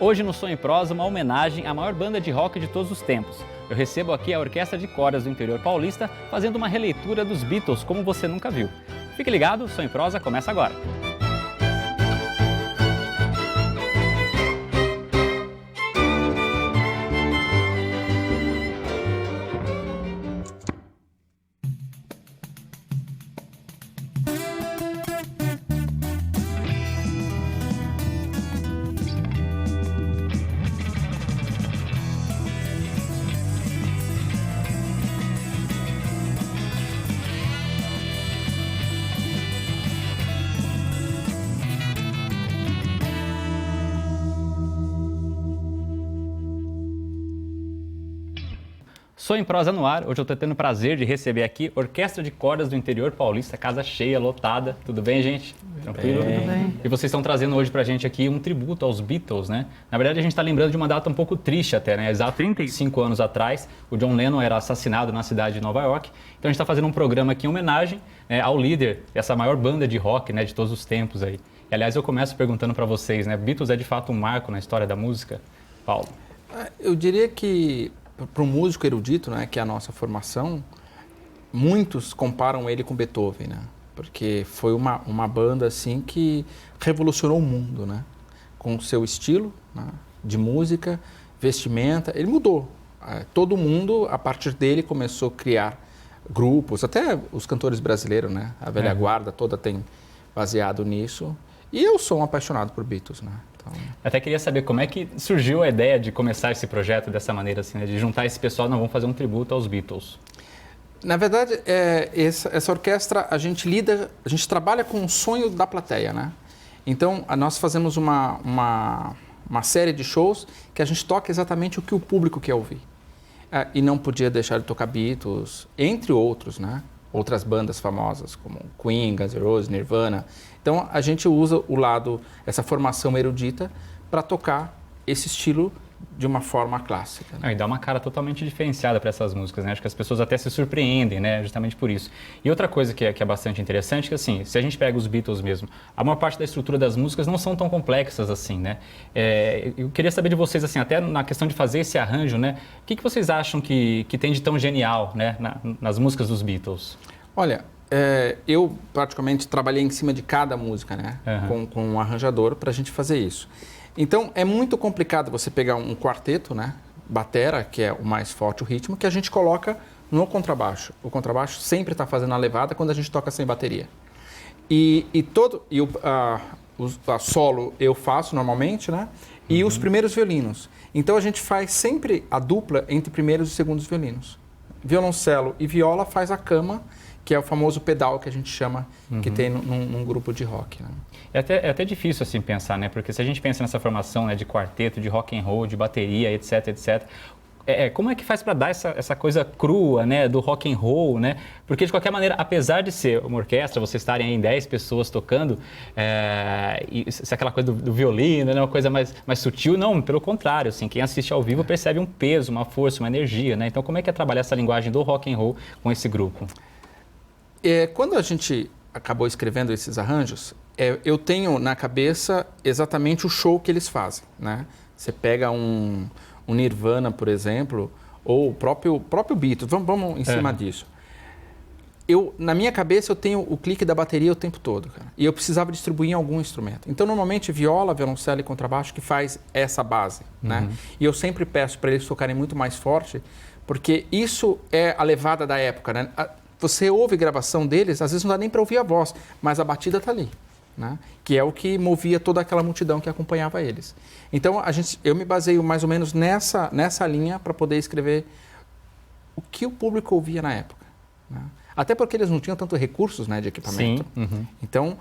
Hoje no Som em Prosa, uma homenagem à maior banda de rock de todos os tempos. Eu recebo aqui a Orquestra de Cordas do Interior Paulista fazendo uma releitura dos Beatles como você nunca viu. Fique ligado, o Som em Prosa começa agora. Som em Prosa no ar, hoje eu estou tendo o prazer de receber aqui Orquestra de Cordas do Interior Paulista, casa cheia, lotada. Tudo bem, gente? Tranquilo? Tudo bem. E vocês estão trazendo hoje pra gente aqui um tributo aos Beatles, né? Na verdade, a gente está lembrando de uma data um pouco triste até, né? Exato 35 anos atrás, o John Lennon era assassinado na cidade de Nova York. Então a gente está fazendo um programa aqui em homenagem, né, ao líder dessa maior banda de rock, né, de todos os tempos aí. E, aliás, eu começo perguntando para vocês, né? Beatles é de fato um marco na história da música? Paulo? Eu diria que para um músico erudito, né, que é a nossa formação, muitos comparam ele com Beethoven, né? Porque foi uma banda assim que revolucionou o mundo, né? Com o seu estilo, né, de música, vestimenta, ele mudou. Todo mundo, a partir dele, começou a criar grupos, até os cantores brasileiros, né? A velha guarda toda tem baseado nisso. E eu sou um apaixonado por Beatles, né? Então... Até queria saber como é que surgiu a ideia de começar esse projeto dessa maneira, assim, né? De juntar esse pessoal, não, vamos fazer um tributo aos Beatles. Na verdade, essa orquestra, a gente trabalha com o sonho da plateia, né? Então, nós fazemos uma série de shows que a gente toca exatamente o que o público quer ouvir. E não podia deixar de tocar Beatles, entre outros, né? Outras bandas famosas, como Queen, Guns N' Roses, Nirvana. Então, a gente usa essa formação erudita para tocar esse estilo de uma forma clássica, né? E dá uma cara totalmente diferenciada para essas músicas, né? Acho que as pessoas até se surpreendem, né? Justamente por isso. E outra coisa que é bastante interessante, que assim, se a gente pega os Beatles mesmo, a maior parte da estrutura das músicas não são tão complexas assim, né? Eu queria saber de vocês, assim, até na questão de fazer esse arranjo, né? O que vocês acham que tem de tão genial, né? Nas músicas dos Beatles? Olha, eu praticamente trabalhei em cima de cada música, né? Com um arranjador para a gente fazer isso. Então, é muito complicado você pegar um quarteto, né? Batera, que é o mais forte, o ritmo, que a gente coloca no contrabaixo. O contrabaixo sempre está fazendo a levada quando a gente toca sem bateria. A solo eu faço normalmente, né? E os primeiros violinos. Então, a gente faz sempre a dupla entre primeiros e segundos violinos. Violoncelo e viola faz a cama, que é o famoso pedal que a gente chama, que tem num grupo de rock, né? É até difícil assim pensar, né? Porque se a gente pensa nessa formação, né, de quarteto, de rock and roll, de bateria, etc, etc, como é que faz para dar essa coisa crua, né, do rock and roll, né? Porque de qualquer maneira, apesar de ser uma orquestra, vocês estarem aí em 10 pessoas tocando, e se aquela coisa do violino, né, uma coisa mais sutil, não, pelo contrário, assim, quem assiste ao vivo percebe um peso, uma força, uma energia, né? Então, como é que é trabalhar essa linguagem do rock and roll com esse grupo? Quando a gente acabou escrevendo esses arranjos, eu tenho na cabeça exatamente o show que eles fazem, né? Você pega um Nirvana, por exemplo, ou o próprio Beatles, vamos em cima disso. Na minha cabeça, eu tenho o clique da bateria o tempo todo, cara. E eu precisava distribuir em algum instrumento. Então, normalmente, viola, violoncelo e contrabaixo que faz essa base, né? E eu sempre peço para eles tocarem muito mais forte, porque isso é a levada da época, né? Você ouve gravação deles, às vezes não dá nem para ouvir a voz, mas a batida está ali, né? Que é o que movia toda aquela multidão que acompanhava eles. Então, eu me baseio mais ou menos nessa linha para poder escrever o que o público ouvia na época, né? Até porque eles não tinham tanto recursos, né, de equipamento. Sim. Então,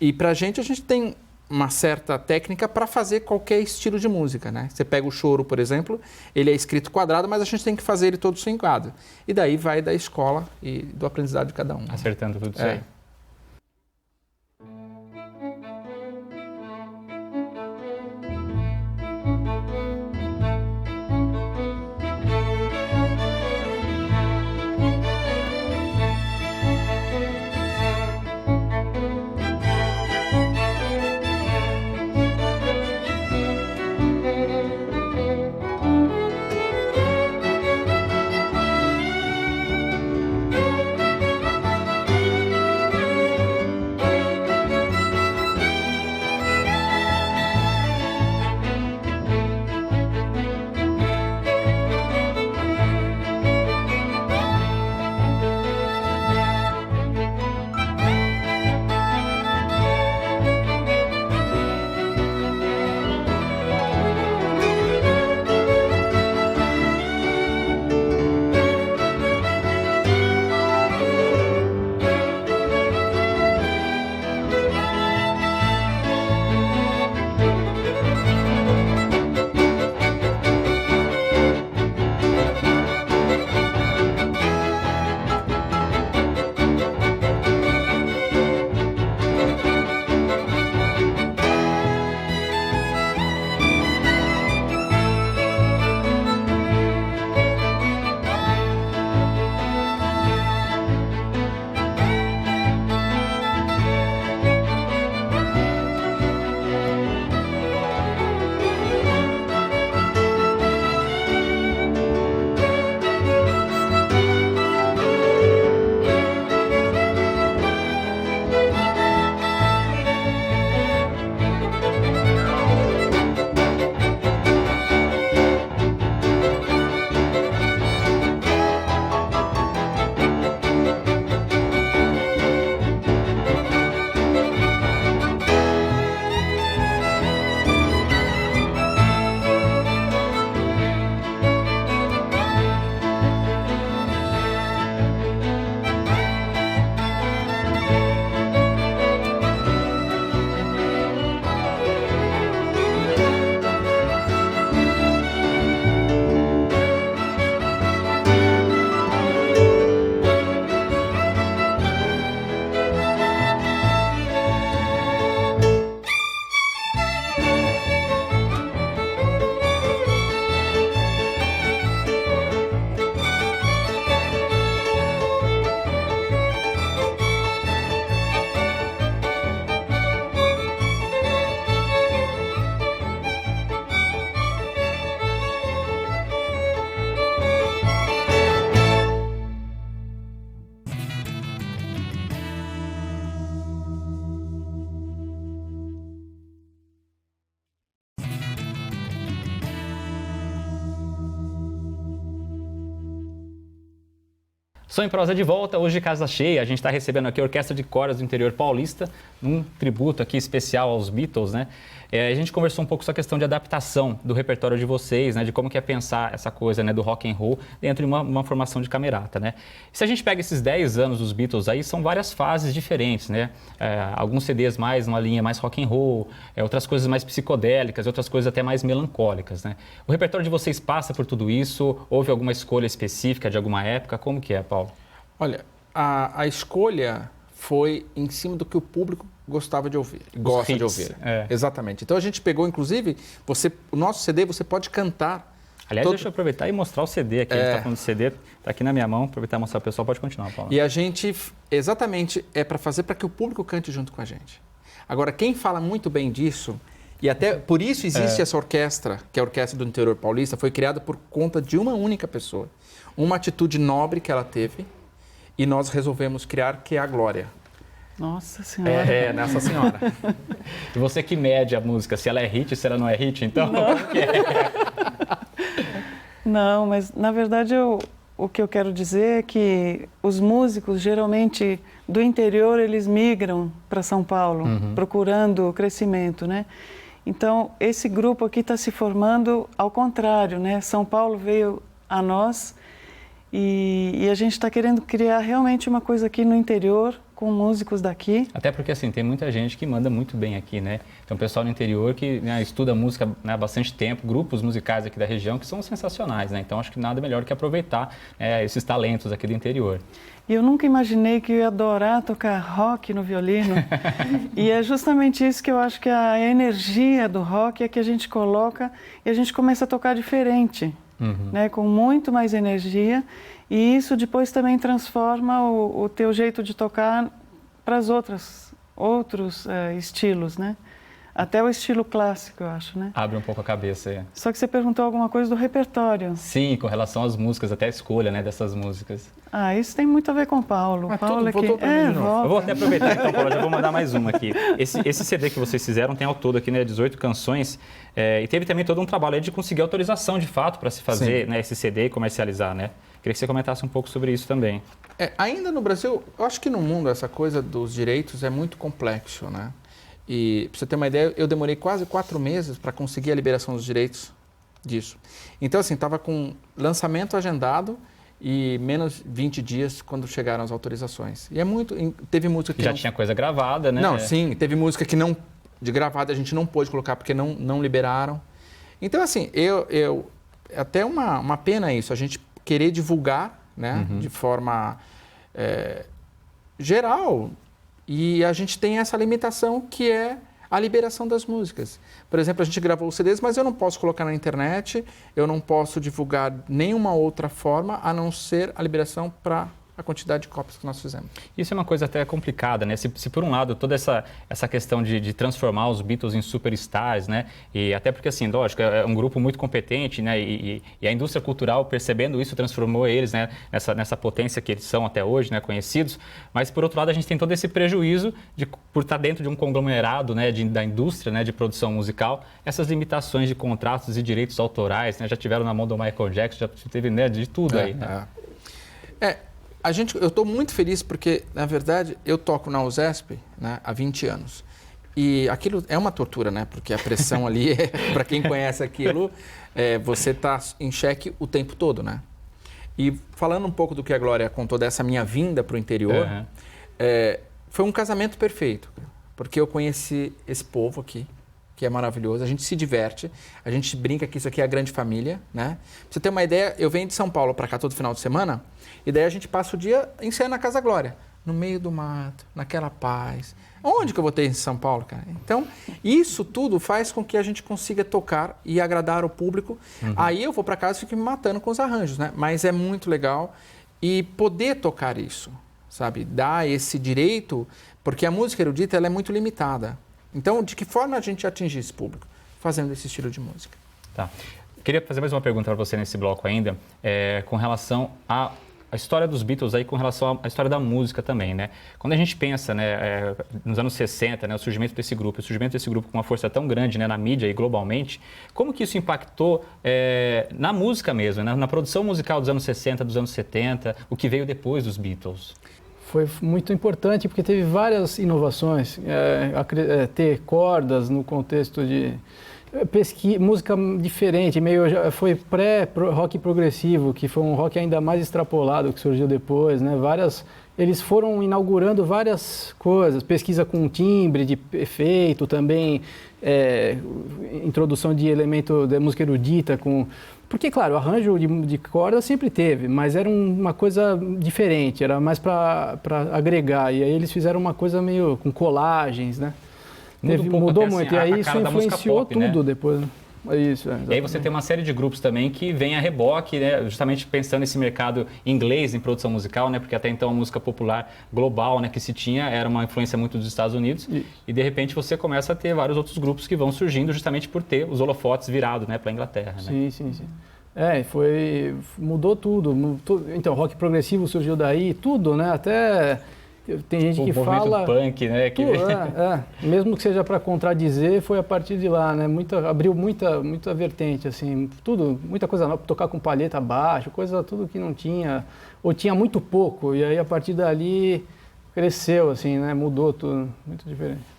e para a gente tem uma certa técnica para fazer qualquer estilo de música, né? Você pega o choro, por exemplo, ele é escrito quadrado, mas a gente tem que fazer ele todo sem quadro. E daí vai da escola e do aprendizado de cada um. Acertando tudo isso aí. Som em Prosa de volta, hoje casa cheia. A gente está recebendo aqui a Orquestra de Cordas do Interior Paulista, num tributo aqui especial aos Beatles, né? A gente conversou um pouco sobre a questão de adaptação do repertório de vocês, né? De como que é pensar essa coisa, né? Do rock and roll dentro de uma formação de camerata, né? E se a gente pega esses 10 anos dos Beatles aí, são várias fases diferentes, né? Alguns CDs mais numa linha mais rock and roll, outras coisas mais psicodélicas, outras coisas até mais melancólicas, né? O repertório de vocês passa por tudo isso? Houve alguma escolha específica de alguma época? Como que é, Paulo? Olha, a escolha foi em cima do que o público gostava de ouvir, gosta de ouvir. Exatamente. Então a gente pegou, inclusive, o nosso CD você pode cantar. Aliás, deixa eu aproveitar e mostrar o CD aqui. A gente está falando de CD, está aqui na minha mão, aproveitar e mostrar para o pessoal, pode continuar, Paulo. E a gente, exatamente, é para fazer para que o público cante junto com a gente. Agora, quem fala muito bem disso, e até por isso existe essa orquestra, que é a Orquestra do Interior Paulista, foi criada por conta de uma única pessoa. Uma atitude nobre que ela teve, e nós resolvemos criar, que é a Glória. Nossa Senhora. Nessa senhora. E você que mede a música, se ela é hit, se ela não é hit, então? Não, não, mas na verdade o que eu quero dizer é que os músicos, geralmente do interior, eles migram para São Paulo, procurando crescimento, né? Então, esse grupo aqui está se formando ao contrário, né? São Paulo veio a nós e a gente está querendo criar realmente uma coisa aqui no interior, com músicos daqui. Até porque, assim, tem muita gente que manda muito bem aqui, né? Tem um pessoal no interior que estuda música há bastante tempo, grupos musicais aqui da região que são sensacionais, né? Então, acho que nada melhor que aproveitar esses talentos aqui do interior. E eu nunca imaginei que eu ia adorar tocar rock no violino. E é justamente isso que eu acho que a energia do rock é que a gente coloca e a gente começa a tocar diferente, né? Com muito mais energia. E isso depois também transforma o teu jeito de tocar para os outros estilos, né? Até o estilo clássico, eu acho, né? Abre um pouco a cabeça aí. Só que você perguntou alguma coisa do repertório. Sim, com relação às músicas, até a escolha, né, dessas músicas. Isso tem muito a ver com o Paulo. Paulo Eu vou até aproveitar então, Paulo, já vou mandar mais uma aqui. Esse CD que vocês fizeram tem ao todo aqui, né, 18 canções, e teve também todo um trabalho aí de conseguir autorização de fato para se fazer, né, esse CD e comercializar, né? Queria que você comentasse um pouco sobre isso também. Ainda no Brasil, eu acho que no mundo essa coisa dos direitos é muito complexo, né? E, para você ter uma ideia, eu demorei quase 4 meses para conseguir a liberação dos direitos disso. Então, assim, estava com lançamento agendado e menos 20 dias quando chegaram as autorizações. E teve música que já tinha coisa gravada, né? Não, sim, teve música que não, de gravada a gente não pôde colocar porque não liberaram. Então, assim, até uma pena isso, a gente querer divulgar, né, de forma geral. E a gente tem essa limitação que é a liberação das músicas. Por exemplo, a gente gravou os CDs, mas eu não posso colocar na internet, eu não posso divulgar nenhuma outra forma a não ser a liberação para a quantidade de cópias que nós fizemos. Isso é uma coisa até complicada, né? Se por um lado toda essa questão de transformar os Beatles em superstars, né? E até porque, assim, lógico, é um grupo muito competente, né? E a indústria cultural, percebendo isso, transformou eles, né? Nessa potência que eles são até hoje, né? Conhecidos. Mas, por outro lado, a gente tem todo esse prejuízo por estar dentro de um conglomerado, né? Da indústria, né? De produção musical. Essas limitações de contratos e direitos autorais, né? Já tiveram na mão do Michael Jackson, já teve, né? De tudo aí, né? Eu estou muito feliz porque, na verdade, eu toco na USESP, né, há 20 anos. E aquilo é uma tortura, né? Porque a pressão ali, para quem conhece aquilo, você está em xeque o tempo todo, né? E falando um pouco do que a Glória contou dessa minha vinda para o interior, foi um casamento perfeito. Porque eu conheci esse povo aqui, que é maravilhoso, a gente se diverte, a gente brinca que isso aqui é a grande família, né? Pra você ter uma ideia, eu venho de São Paulo para cá todo final de semana, e daí a gente passa o dia ensaiando na Casa Glória, no meio do mato, naquela paz. Onde que eu vou ter em São Paulo, cara? Então, isso tudo faz com que a gente consiga tocar e agradar o público. Aí eu vou para casa e fico me matando com os arranjos, né? Mas é muito legal e poder tocar isso, sabe? Dar esse direito, porque a música erudita ela é muito limitada. Então, de que forma a gente atingir esse público? Fazendo esse estilo de música. Tá. Queria fazer mais uma pergunta para você nesse bloco ainda, com relação a a história dos Beatles aí com relação à história da música também, né? Quando a gente pensa, né, nos anos 60, né, o surgimento desse grupo com uma força tão grande, né, na mídia e globalmente, como que isso impactou na música mesmo, né, na produção musical dos anos 60, dos anos 70, o que veio depois dos Beatles? Foi muito importante porque teve várias inovações, ter cordas no contexto de música diferente, foi pré-rock progressivo, que foi um rock ainda mais extrapolado que surgiu depois, né? Eles foram inaugurando várias coisas, pesquisa com timbre de efeito, também introdução de elemento da música erudita, porque, claro, o arranjo de corda sempre teve, mas era uma coisa diferente, era mais para agregar, e aí eles fizeram uma coisa meio com colagens, né? Mudou muito, assim, e aí isso influenciou pop, tudo, né? Depois. Isso, e aí você tem uma série de grupos também que vem a reboque, né? Justamente pensando nesse mercado inglês em produção musical, né? Porque até então a música popular global, né, que se tinha era uma influência muito dos Estados Unidos, e de repente você começa a ter vários outros grupos que vão surgindo justamente por ter os holofotes virados, né, para a Inglaterra. Né? Sim. Mudou tudo. Então, rock progressivo surgiu daí, tudo, né? Até tem gente que fala... O punk, né? Mesmo que seja para contradizer, foi a partir de lá, né? Abriu muita vertente, assim, tudo, muita coisa nova, tocar com palheta baixo, tudo que não tinha, ou tinha muito pouco, e aí a partir dali cresceu, assim, né? Mudou tudo, muito diferente.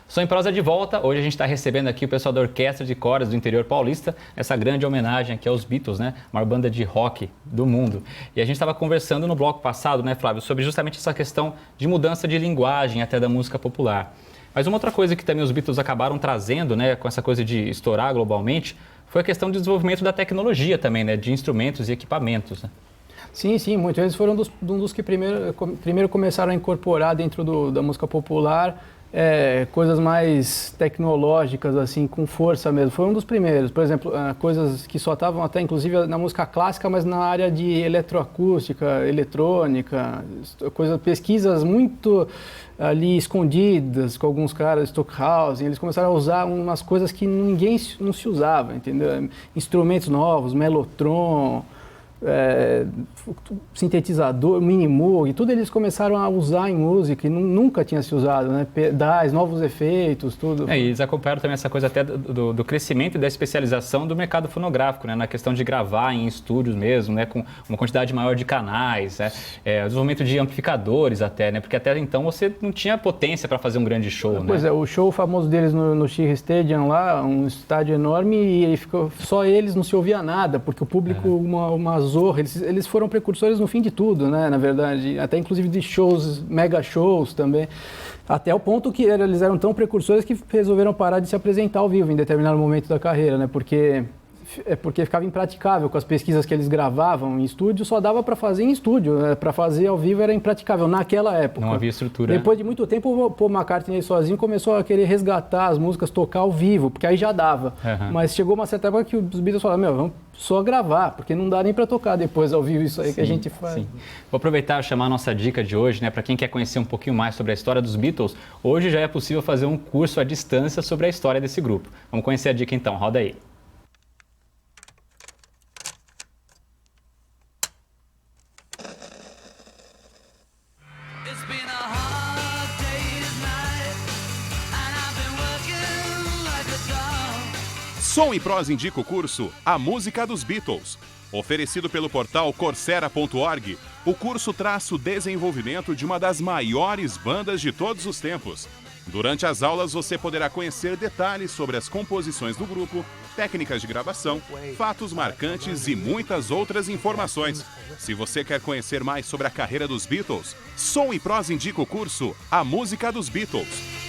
Som em Prosa de volta. Hoje a gente está recebendo aqui o pessoal da Orquestra de Cordas do Interior Paulista, essa grande homenagem aqui aos Beatles, né? Maior banda de rock do mundo. E a gente estava conversando no bloco passado, né, Flávio, sobre justamente essa questão de mudança de linguagem até da música popular. Mas uma outra coisa que também os Beatles acabaram trazendo, né, com essa coisa de estourar globalmente, foi a questão do desenvolvimento da tecnologia também, né, de instrumentos e equipamentos, né? Sim, muitos eles foram um dos que primeiro começaram a incorporar dentro da música popular coisas mais tecnológicas, assim, com força mesmo. Foi um dos primeiros. Por exemplo, coisas que só estavam até, inclusive, na música clássica, mas na área de eletroacústica, eletrônica, pesquisas muito ali escondidas com alguns caras, Stockhausen. Eles começaram a usar umas coisas que ninguém não se usava, entendeu? Instrumentos novos, mellotron, sintetizador, Minimoog, tudo eles começaram a usar em música e nunca tinha se usado, né? Pedais, novos efeitos, tudo. E eles acompanharam também essa coisa até do crescimento e da especialização do mercado fonográfico, né? Na questão de gravar em estúdios mesmo, né? Com uma quantidade maior de canais, né? O desenvolvimento de amplificadores até, né? Porque até então você não tinha potência para fazer um grande show, né? Pois é, o show famoso deles no Shea Stadium lá, um estádio enorme, e ficou, só eles não se ouvia nada, porque o público, uma zorra, eles foram precursores no fim de tudo, né, na verdade, até inclusive de shows, mega shows também, até o ponto que eles eram tão precursores que resolveram parar de se apresentar ao vivo em determinado momento da carreira, né, porque ficava impraticável com as pesquisas que eles gravavam em estúdio, só dava para fazer em estúdio, né? Para fazer ao vivo era impraticável naquela época. Não havia estrutura. Depois de muito tempo, o Paul McCartney sozinho começou a querer resgatar as músicas, tocar ao vivo, porque aí já dava. Mas chegou uma certa época que os Beatles falaram, vamos só gravar, porque não dá nem para tocar depois ao vivo isso aí que a gente faz. Sim. Vou aproveitar e chamar a nossa dica de hoje, né? Para quem quer conhecer um pouquinho mais sobre a história dos Beatles, hoje já é possível fazer um curso à distância sobre a história desse grupo. Vamos conhecer a dica então, roda aí. Som e Prosa indica o curso A Música dos Beatles. Oferecido pelo portal Coursera.org, o curso traz o desenvolvimento de uma das maiores bandas de todos os tempos. Durante as aulas você poderá conhecer detalhes sobre as composições do grupo, técnicas de gravação, fatos marcantes e muitas outras informações. Se você quer conhecer mais sobre a carreira dos Beatles, Som e Prosa indica o curso A Música dos Beatles.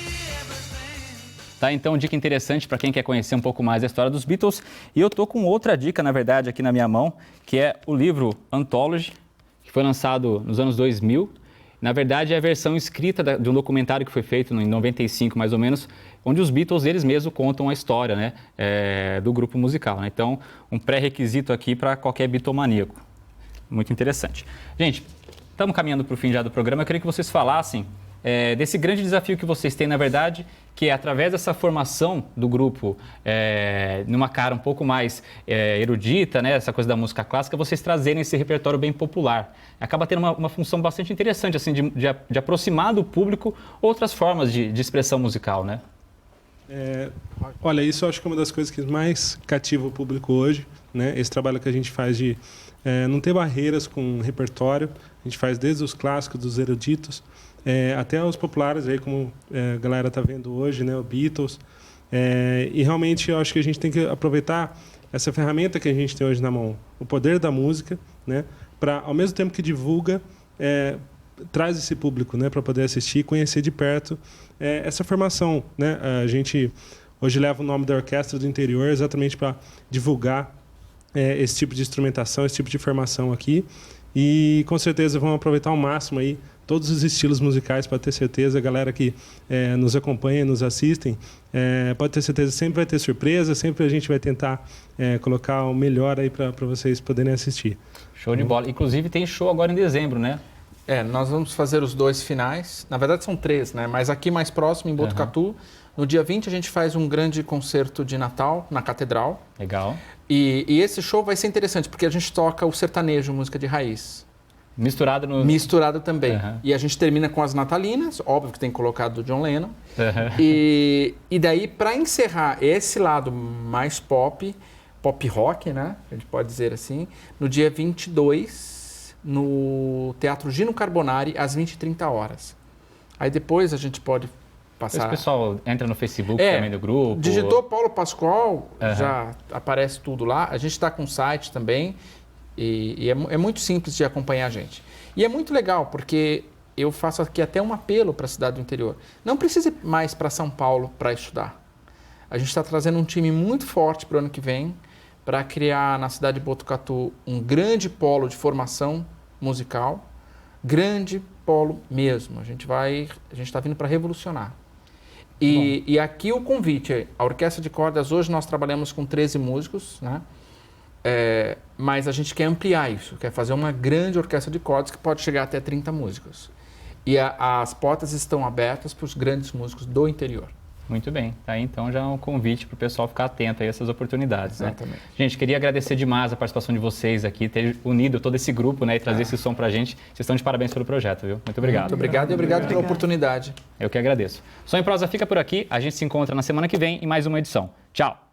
Tá, então, dica interessante para quem quer conhecer um pouco mais a história dos Beatles. E eu tô com outra dica, na verdade, aqui na minha mão, que é o livro Anthology, que foi lançado nos anos 2000. Na verdade, é a versão escrita de um documentário que foi feito em 95, mais ou menos, onde os Beatles, eles mesmos, contam a história, né, do grupo musical, né? Então, um pré-requisito aqui para qualquer bitomaníaco. Muito interessante. Gente, estamos caminhando para o fim já do programa. Eu queria que vocês falassem desse grande desafio que vocês têm, na verdade, que é através dessa formação do grupo, numa cara um pouco mais erudita, né, essa coisa da música clássica, vocês trazerem esse repertório bem popular. Acaba tendo uma função bastante interessante, assim, de aproximar do público outras formas de expressão musical, né? Olha, isso eu acho que é uma das coisas que mais cativa o público hoje, né? Esse trabalho que a gente faz de não ter barreiras com o repertório, a gente faz desde os clássicos, dos eruditos, até os populares, aí, como a galera está vendo hoje, né, o Beatles. E realmente eu acho que a gente tem que aproveitar essa ferramenta que a gente tem hoje na mão, o poder da música, né, para, ao mesmo tempo que divulga, traz esse público, né, para poder assistir e conhecer de perto essa formação, né? A gente hoje leva o nome da Orquestra do Interior exatamente para divulgar esse tipo de instrumentação, esse tipo de formação aqui. E com certeza vamos aproveitar ao máximo aí todos os estilos musicais, para ter certeza, a galera que nos acompanha, nos assistem, pode ter certeza, sempre vai ter surpresa, sempre a gente vai tentar colocar o melhor aí para vocês poderem assistir. Show de bola. Inclusive tem show agora em dezembro, né? Nós vamos fazer os 2 finais. Na verdade são 3, né? Mas aqui mais próximo, em Botucatu, no dia 20 a gente faz um grande concerto de Natal na Catedral. Legal. E esse show vai ser interessante, porque a gente toca o sertanejo, música de raiz. Misturado também. E a gente termina com as natalinas, óbvio que tem colocado o John Lennon. E daí, para encerrar esse lado mais pop rock, né? A gente pode dizer assim, no dia 22, no Teatro Gino Carbonari, às 20h30. Aí depois a gente pode passar... O pessoal entra no Facebook também do grupo. Digitou Paulo Pascoal, já aparece tudo lá. A gente está com um site também. E é muito simples de acompanhar a gente. E é muito legal, porque eu faço aqui até um apelo para a cidade do interior. Não precisa ir mais para São Paulo para estudar. A gente está trazendo um time muito forte para o ano que vem, para criar na cidade de Botucatu um grande polo de formação musical, grande polo mesmo. A gente está vindo para revolucionar. E aqui o convite, a orquestra de cordas, hoje nós trabalhamos com 13 músicos, né? Mas a gente quer ampliar isso, quer fazer uma grande orquestra de cordas que pode chegar até 30 músicos. E as portas estão abertas para os grandes músicos do interior. Muito bem, tá aí então já um convite para o pessoal ficar atento a essas oportunidades. Exatamente. Né? Gente, queria agradecer demais a participação de vocês aqui, ter unido todo esse grupo, né, e trazer esse som pra gente. Vocês estão de parabéns pelo projeto, viu? Muito obrigado. Muito obrigado e obrigado pela oportunidade. Eu que agradeço. Som em Prosa fica por aqui, a gente se encontra na semana que vem em mais uma edição. Tchau!